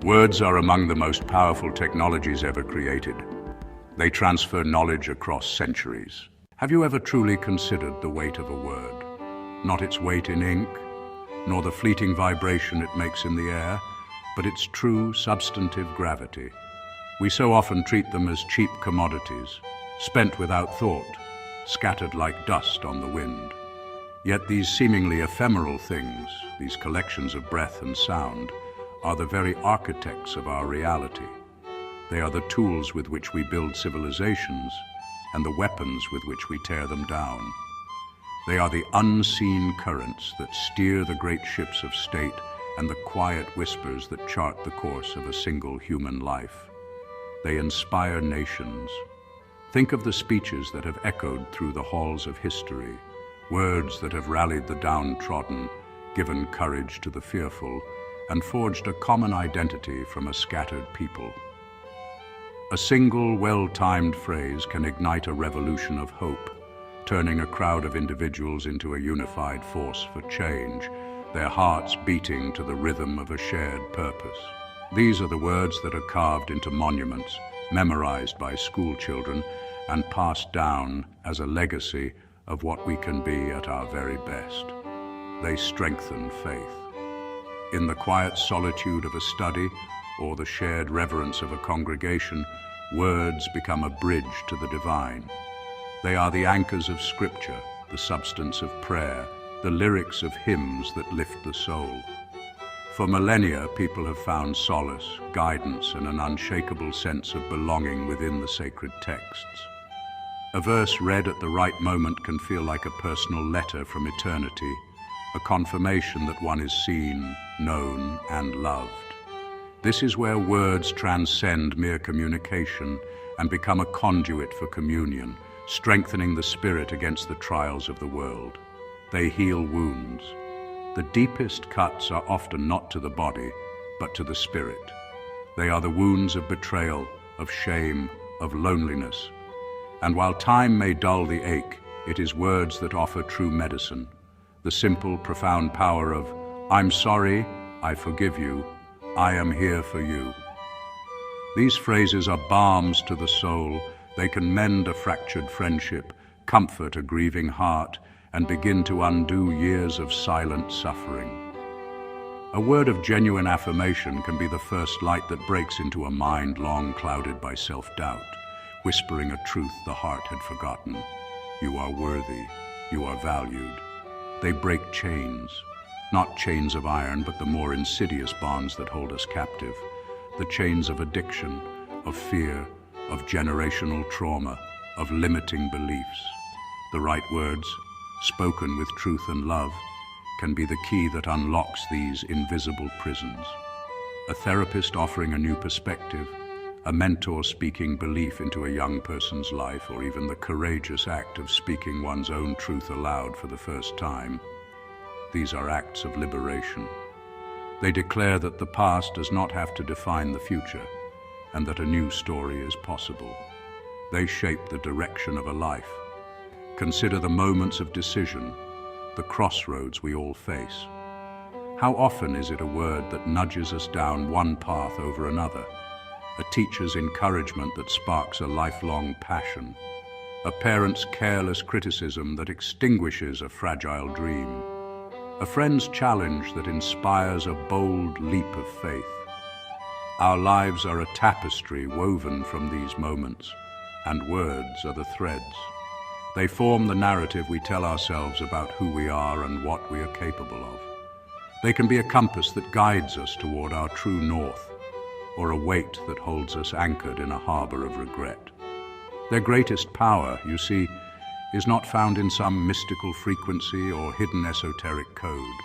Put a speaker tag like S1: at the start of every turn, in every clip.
S1: Words are among the most powerful technologies ever created. They transfer knowledge across centuries. Have you ever truly considered the weight of a word? Not its weight in ink, nor the fleeting vibration it makes in the air, but its true substantive gravity. We so often treat them as cheap commodities, spent without thought, scattered like dust on the wind. Yet these seemingly ephemeral things, these collections of breath and sound, are the very architects of our reality. They are the tools with which we build civilizations and the weapons with which we tear them down. They are the unseen currents that steer the great ships of state and the quiet whispers that chart the course of a single human life. They inspire nations. Think of the speeches that have echoed through the halls of history, words that have rallied the downtrodden, given courage to the fearful, and forged a common identity from a scattered people. A single, well-timed phrase can ignite a revolution of hope, turning a crowd of individuals into a unified force for change, their hearts beating to the rhythm of a shared purpose. These are the words that are carved into monuments, memorized by school children, and passed down as a legacy of what we can be at our very best. They strengthen faith. In the quiet solitude of a study or the shared reverence of a congregation, words become a bridge to the divine. They are the anchors of Scripture, the substance of prayer, the lyrics of hymns that lift the soul. For millennia, people have found solace, guidance, and an unshakable sense of belonging within the sacred texts. A verse read at the right moment can feel like a personal letter from eternity, a confirmation that one is seen, known, and loved. This is where words transcend mere communication and become a conduit for communion, strengthening the spirit against the trials of the world. They heal wounds. The deepest cuts are often not to the body, but to the spirit. They are the wounds of betrayal, of shame, of loneliness. And while time may dull the ache, it is words that offer true medicine. The simple, profound power of, "I'm sorry, I forgive you, I am here for you." These phrases are balms to the soul. They can mend a fractured friendship, comfort a grieving heart, and begin to undo years of silent suffering. A word of genuine affirmation can be the first light that breaks into a mind long clouded by self-doubt, whispering a truth the heart had forgotten. You are worthy. You are valued. They break chains, not chains of iron, but the more insidious bonds that hold us captive, the chains of addiction, of fear, of generational trauma, of limiting beliefs. The right words, spoken with truth and love, can be the key that unlocks these invisible prisons. A therapist offering a new perspective, a mentor speaking belief into a young person's life, or even the courageous act of speaking one's own truth aloud for the first time. These are acts of liberation. They declare that the past does not have to define the future, and that a new story is possible. They shape the direction of a life. Consider the moments of decision, the crossroads we all face. How often is it a word that nudges us down one path over another? A teacher's encouragement that sparks a lifelong passion. A parent's careless criticism that extinguishes a fragile dream. A friend's challenge that inspires a bold leap of faith. Our lives are a tapestry woven from these moments, and words are the threads. They form the narrative we tell ourselves about who we are and what we are capable of. They can be a compass that guides us toward our true north, or a weight that holds us anchored in a harbor of regret. Their greatest power, you see, is not found in some mystical frequency or hidden esoteric code.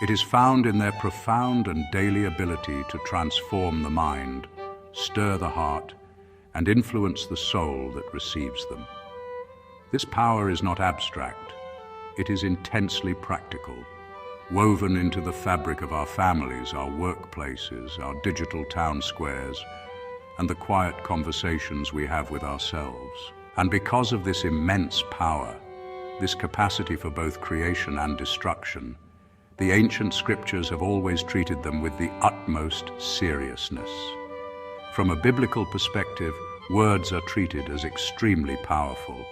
S1: It is found in their profound and daily ability to transform the mind, stir the heart, and influence the soul that receives them. This power is not abstract. It is intensely practical, woven into the fabric of our families, our workplaces, our digital town squares, and the quiet conversations we have with ourselves. And because of this immense power, this capacity for both creation and destruction, The ancient scriptures have always treated them with the utmost seriousness. From a biblical perspective, words are treated as extremely powerful.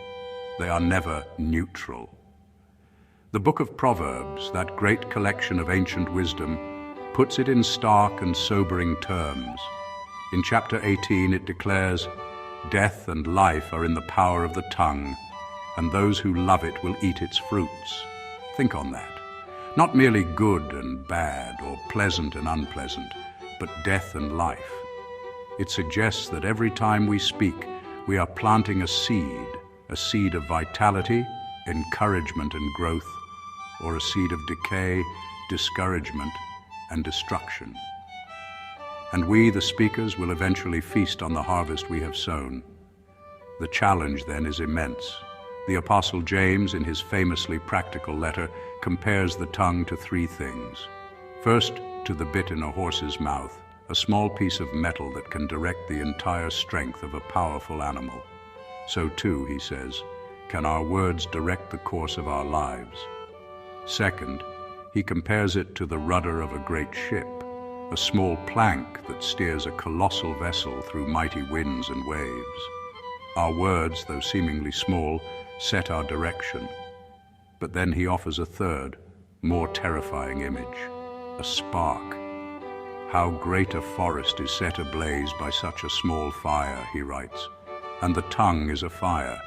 S1: They are never neutral. The book of Proverbs, that great collection of ancient wisdom, puts it in stark and sobering terms. In chapter 18 it declares, "Death and life are in the power of the tongue, and those who love it will eat its fruits." Think on that. Not merely good and bad, or pleasant and unpleasant, but death and life. It suggests that every time we speak, we are planting a seed of vitality, encouragement and growth, or a seed of decay, discouragement, and destruction. And we, the speakers, will eventually feast on the harvest we have sown. The challenge then is immense. The Apostle James, in his famously practical letter, compares the tongue to three things. First, to the bit in a horse's mouth, a small piece of metal that can direct the entire strength of a powerful animal. So too, he says, can our words direct the course of our lives. Second, he compares it to the rudder of a great ship, a small plank that steers a colossal vessel through mighty winds and waves. Our words, though seemingly small, set our direction. But then he offers a third, more terrifying image, a spark. How great a forest is set ablaze by such a small fire, he writes, and the tongue is a fire.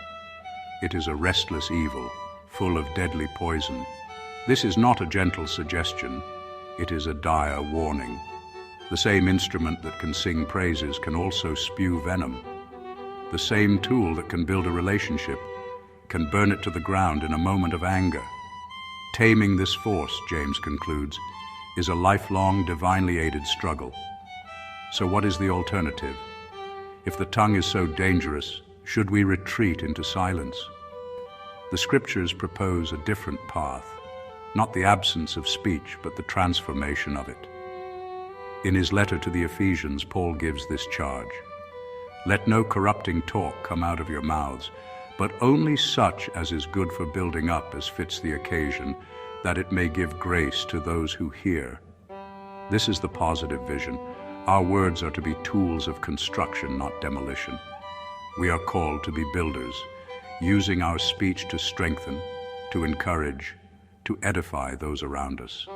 S1: It is a restless evil, full of deadly poison. This is not a gentle suggestion, it is a dire warning. The same instrument that can sing praises can also spew venom. The same tool that can build a relationship can burn it to the ground in a moment of anger. Taming this force, James concludes, is a lifelong, divinely aided struggle. So what is the alternative? If the tongue is so dangerous, should we retreat into silence? The scriptures propose a different path, not the absence of speech, but the transformation of it. In his letter to the Ephesians, Paul gives this charge. Let no corrupting talk come out of your mouths, but only such as is good for building up as fits the occasion, that it may give grace to those who hear. This is the positive vision. Our words are to be tools of construction, not demolition. We are called to be builders, using our speech to strengthen, to encourage, to edify those around us.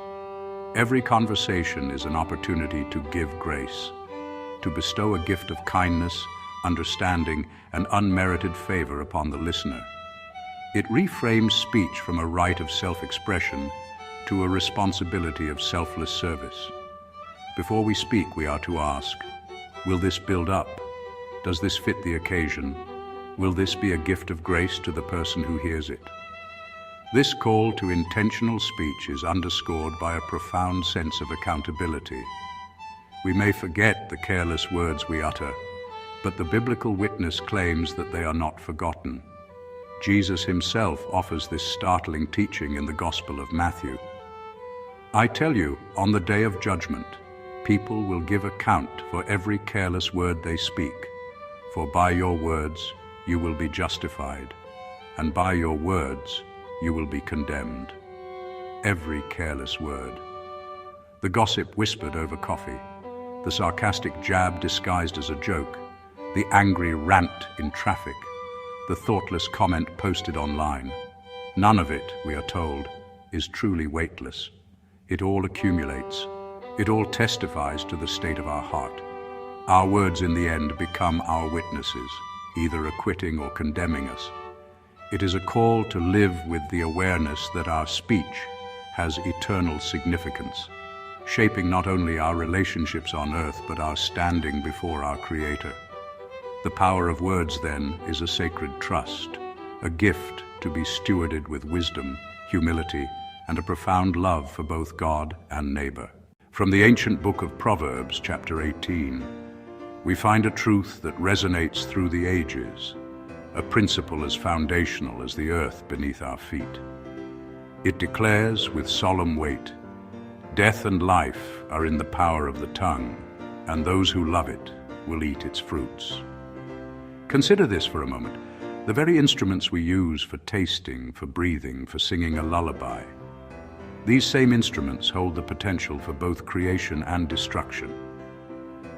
S1: Every conversation is an opportunity to give grace, to bestow a gift of kindness, understanding, and unmerited favor upon the listener. It reframes speech from a right of self-expression to a responsibility of selfless service. Before we speak, we are to ask, will this build up? Does this fit the occasion? Will this be a gift of grace to the person who hears it? This call to intentional speech is underscored by a profound sense of accountability. We may forget the careless words we utter, but the biblical witness claims that they are not forgotten. Jesus himself offers this startling teaching in the Gospel of Matthew. I tell you, on the day of judgment, people will give account for every careless word they speak, for by your words you will be justified, and by your words you will be condemned. Every careless word. The gossip whispered over coffee, the sarcastic jab disguised as a joke, the angry rant in traffic, the thoughtless comment posted online. None of it, we are told, is truly weightless. It all accumulates. It all testifies to the state of our heart. Our words in the end become our witnesses, either acquitting or condemning us. It is a call to live with the awareness that our speech has eternal significance, shaping not only our relationships on earth, but our standing before our Creator. The power of words, then, is a sacred trust, a gift to be stewarded with wisdom, humility, and a profound love for both God and neighbor. From the ancient book of Proverbs, chapter 18, we find a truth that resonates through the ages, a principle as foundational as the earth beneath our feet. It declares with solemn weight, death and life are in the power of the tongue, and those who love it will eat its fruits. Consider this for a moment. The very instruments we use for tasting, for breathing, for singing a lullaby. These same instruments hold the potential for both creation and destruction.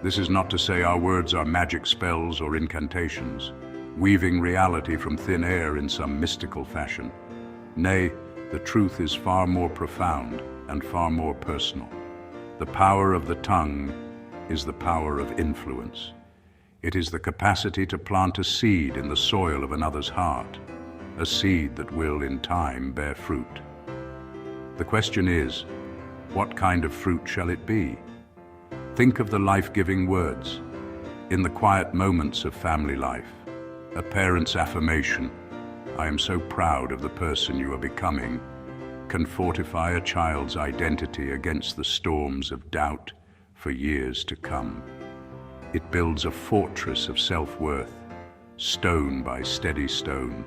S1: This is not to say our words are magic spells or incantations, weaving reality from thin air in some mystical fashion. Nay, the truth is far more profound and far more personal. The power of the tongue is the power of influence. It is the capacity to plant a seed in the soil of another's heart, a seed that will, in time, bear fruit. The question is, what kind of fruit shall it be? Think of the life-giving words. In the quiet moments of family life, a parent's affirmation, "I am so proud of the person you are becoming," can fortify a child's identity against the storms of doubt for years to come. It builds a fortress of self-worth, stone by steady stone.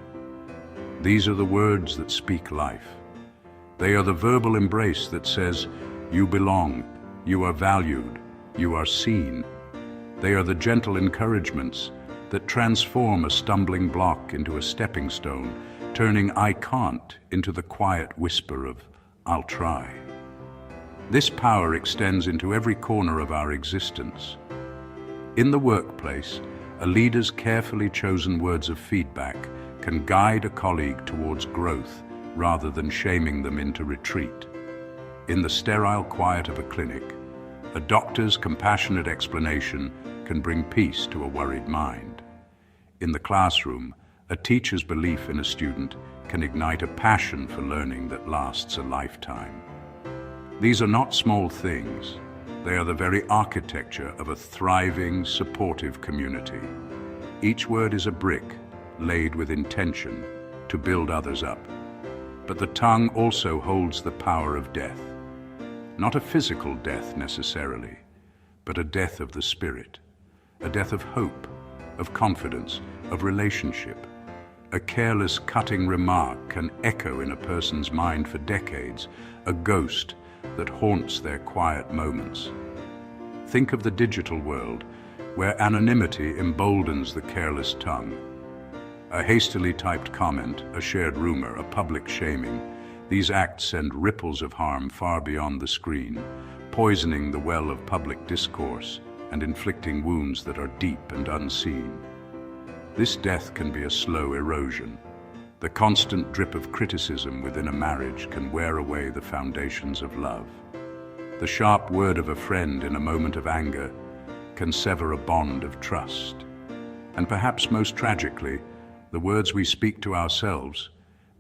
S1: These are the words that speak life. They are the verbal embrace that says, "You belong, you are valued, you are seen." They are the gentle encouragements that transform a stumbling block into a stepping stone, turning "I can't" into the quiet whisper of "I'll try." This power extends into every corner of our existence. In the workplace, a leader's carefully chosen words of feedback can guide a colleague towards growth rather than shaming them into retreat. In the sterile quiet of a clinic, a doctor's compassionate explanation can bring peace to a worried mind. In the classroom, a teacher's belief in a student can ignite a passion for learning that lasts a lifetime. These are not small things. They are the very architecture of a thriving, supportive community. Each word is a brick laid with intention to build others up. But the tongue also holds the power of death. Not a physical death necessarily, but a death of the spirit, a death of hope, of confidence, of relationship. A careless, cutting remark can echo in a person's mind for decades, a ghost that haunts their quiet moments. Think of the digital world, where anonymity emboldens the careless tongue. A hastily typed comment, a shared rumor, a public shaming. These acts send ripples of harm far beyond the screen, poisoning the well of public discourse and inflicting wounds that are deep and unseen. This death can be a slow erosion. The constant drip of criticism within a marriage can wear away the foundations of love. The sharp word of a friend in a moment of anger can sever a bond of trust. And perhaps most tragically, the words we speak to ourselves,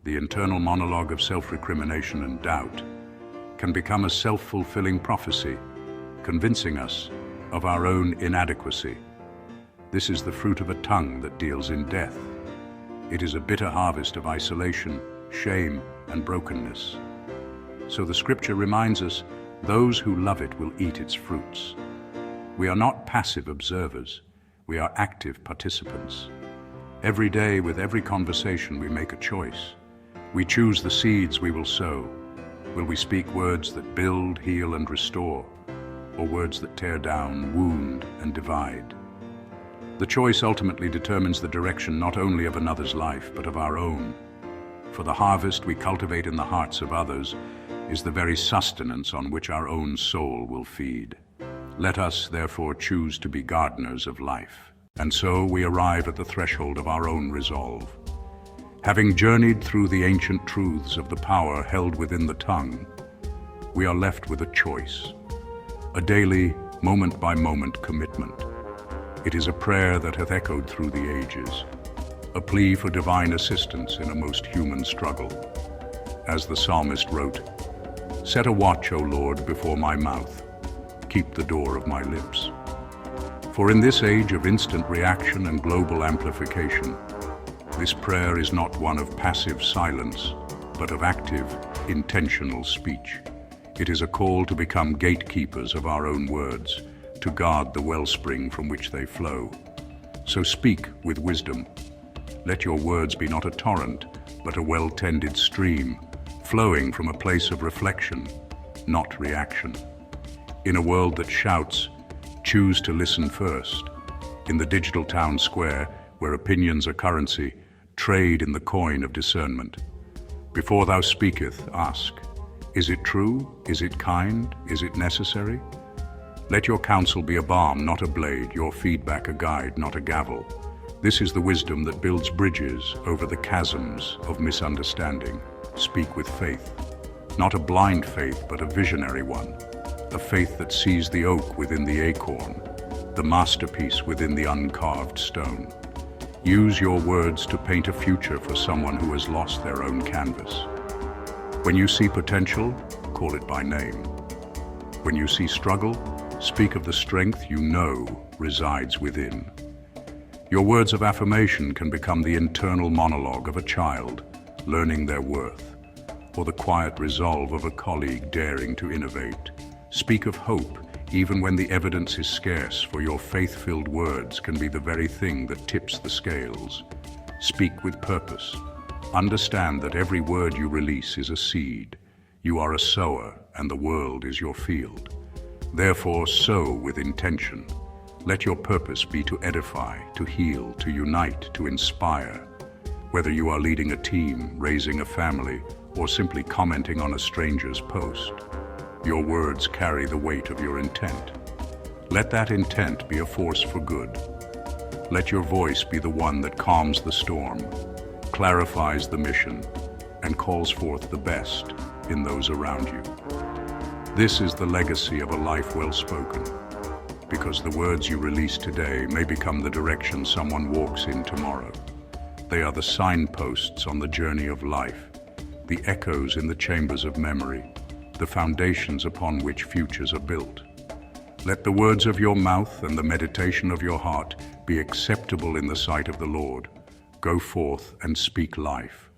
S1: the internal monologue of self-recrimination and doubt, can become a self-fulfilling prophecy, convincing us of our own inadequacy. This is the fruit of a tongue that deals in death. It is a bitter harvest of isolation, shame, and brokenness. So the scripture reminds us, those who love it will eat its fruits. We are not passive observers, we are active participants. Every day, with every conversation, we make a choice. We choose the seeds we will sow. Will we speak words that build, heal, and restore, or words that tear down, wound, and divide? The choice ultimately determines the direction not only of another's life, but of our own. For the harvest we cultivate in the hearts of others is the very sustenance on which our own soul will feed. Let us, therefore, choose to be gardeners of life. And so we arrive at the threshold of our own resolve. Having journeyed through the ancient truths of the power held within the tongue, we are left with a choice, a daily, moment-by-moment commitment. It is a prayer that hath echoed through the ages, a plea for divine assistance in a most human struggle. As the psalmist wrote, "Set a watch, O Lord, before my mouth. Keep the door of my lips." For in this age of instant reaction and global amplification, this prayer is not one of passive silence, but of active, intentional speech. It is a call to become gatekeepers of our own words, to guard the wellspring from which they flow. So speak with wisdom. Let your words be not a torrent, but a well-tended stream, flowing from a place of reflection, not reaction. In a world that shouts, choose to listen first. In the digital town square, where opinions are currency, trade in the coin of discernment. Before thou speaketh, ask. Is it true? Is it kind? Is it necessary? Let your counsel be a balm, not a blade, your feedback a guide, not a gavel. This is the wisdom that builds bridges over the chasms of misunderstanding. Speak with faith. Not a blind faith, but a visionary one. A faith that sees the oak within the acorn, the masterpiece within the uncarved stone. Use your words to paint a future for someone who has lost their own canvas. When you see potential, call it by name. When you see struggle, speak of the strength you know resides within. Your words of affirmation can become the internal monologue of a child learning their worth, or the quiet resolve of a colleague daring to innovate. Speak of hope, even when the evidence is scarce, for your faith-filled words can be the very thing that tips the scales. Speak with purpose. Understand that every word you release is a seed. You are a sower, and the world is your field. Therefore, sow with intention. Let your purpose be to edify, to heal, to unite, to inspire. Whether you are leading a team, raising a family, or simply commenting on a stranger's post, your words carry the weight of your intent. Let that intent be a force for good. Let your voice be the one that calms the storm, clarifies the mission, and calls forth the best in those around you. This is the legacy of a life well spoken, because the words you release today may become the direction someone walks in tomorrow. They are the signposts on the journey of life, the echoes in the chambers of memory, the foundations upon which futures are built. Let the words of your mouth and the meditation of your heart be acceptable in the sight of the Lord. Go forth and speak life.